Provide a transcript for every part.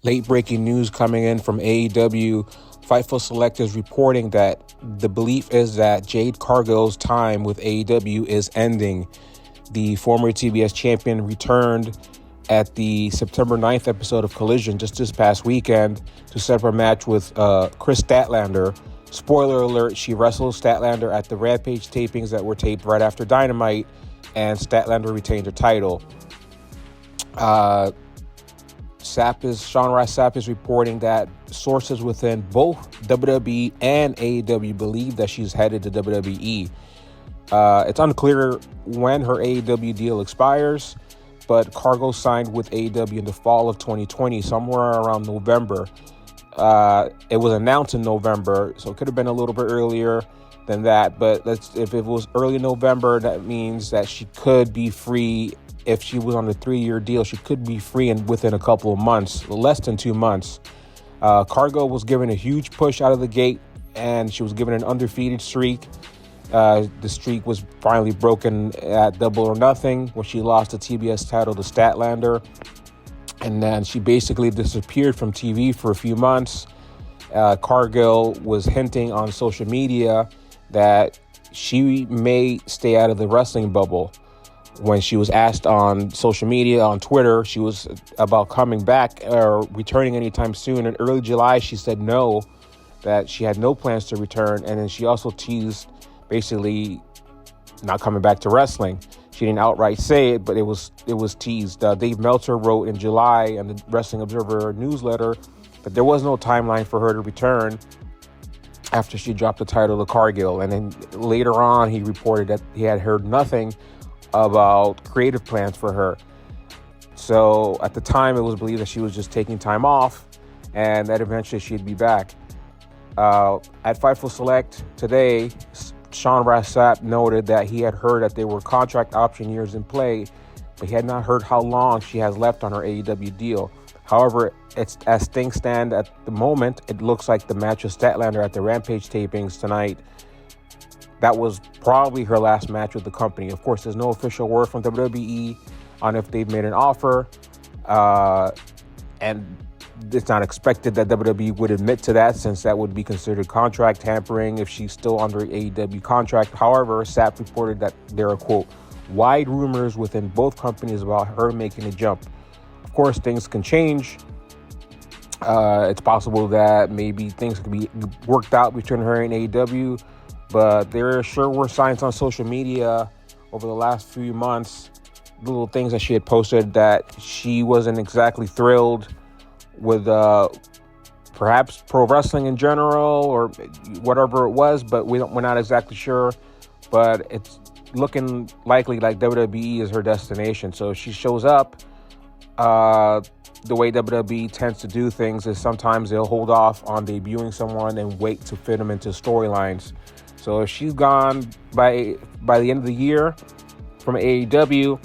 Late breaking news coming in from AEW. Fightful Select is reporting that the belief is that Jade Cargill's time with AEW is ending. The former TBS champion returned at the September 9th episode of Collision just this past weekend to set up a match with Chris Statlander. Spoiler alert, she wrestled Statlander at the Rampage tapings that were taped right after Dynamite, and Statlander retained her title. Sean Ross Sapp is reporting that sources within both WWE and AEW believe that she's headed to WWE. It's unclear when her AEW deal expires, but Cargill signed with AEW in the fall of 2020, somewhere around November. It was announced in November, so it could have been a little bit earlier than that. But if it was early November, that means that she could be free. If she was on a 3-year deal, she could be free within a couple of months, less than 2 months. Cargill was given a huge push out of the gate, and she was given an undefeated streak. The streak was finally broken at Double or Nothing when she lost the TBS title to Statlander. And then she basically disappeared from TV for a few months. Cargill was hinting on social media that she may stay out of the wrestling bubble. When she was asked on social media, on Twitter, she was about coming back or returning anytime soon. In early July, she said no, that she had no plans to return. And then she also teased basically not coming back to wrestling. She didn't outright say it, but it was teased. Dave Meltzer wrote in July in the Wrestling Observer newsletter that there was no timeline for her to return after she dropped the title to Cargill. And then later on, he reported that he had heard nothing about creative plans for her. So at the time, it was believed that she was just taking time off and that eventually she'd be back. At Fightful Select today, Sean Ross Sapp noted that he had heard that there were contract option years in play, but he had not heard how long she has left on her AEW deal. However, as things stand at the moment, it looks like the match with Statlander at the Rampage tapings tonight, that was probably her last match with the company. Of course, there's no official word from WWE on if they've made an offer. And it's not expected that WWE would admit to that, since that would be considered contract tampering if she's still under AEW contract. However, Sapp reported that there are, quote, wide rumors within both companies about her making a jump. Of course, things can change. It's possible that maybe things could be worked out between her and AEW. But there sure were signs on social media over the last few months, little things that she had posted, that she wasn't exactly thrilled with perhaps pro wrestling in general or whatever it was, but we're not exactly sure. But it's looking likely like WWE is her destination. So if she shows up, the way WWE tends to do things is sometimes they'll hold off on debuting someone and wait to fit them into storylines. So if she's gone by the end of the year from AEW,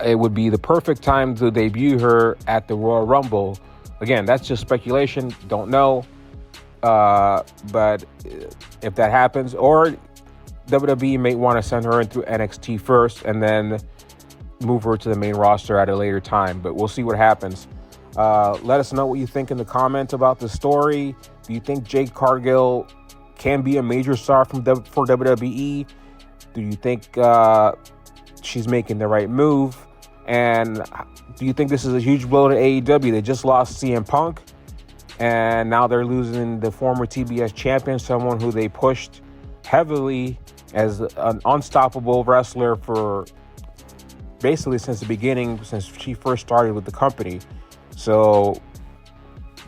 it would be the perfect time to debut her at the Royal Rumble. Again, that's just speculation. Don't know. But if that happens, or WWE may want to send her in through NXT first and then move her to the main roster at a later time. But we'll see what happens. Let us know what you think in the comments about the story. Do you think Jade Cargill can be a major star for WWE? Do you think she's making the right move? And do you think this is a huge blow to AEW? They just lost CM Punk, and now they're losing the former TBS champion, someone who they pushed heavily as an unstoppable wrestler for basically since the beginning, since she first started with the company. So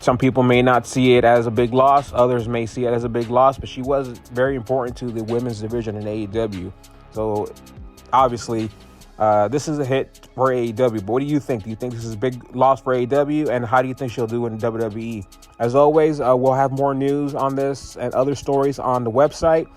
some people may not see it as a big loss. Others may see it as a big loss, but she was very important to the women's division in AEW. So obviously, this is a hit for AEW. But what do you think? Do you think this is a big loss for AEW? And how do you think she'll do in WWE? As always, we'll have more news on this and other stories on the website,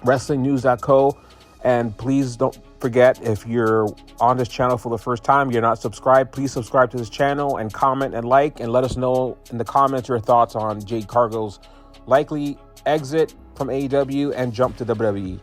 WrestlingNews.co. And please don't forget, if you're on this channel for the first time, you're not subscribed, please subscribe to this channel and comment and like, and let us know in the comments your thoughts on Jade Cargill's likely exit from AEW and jump to WWE.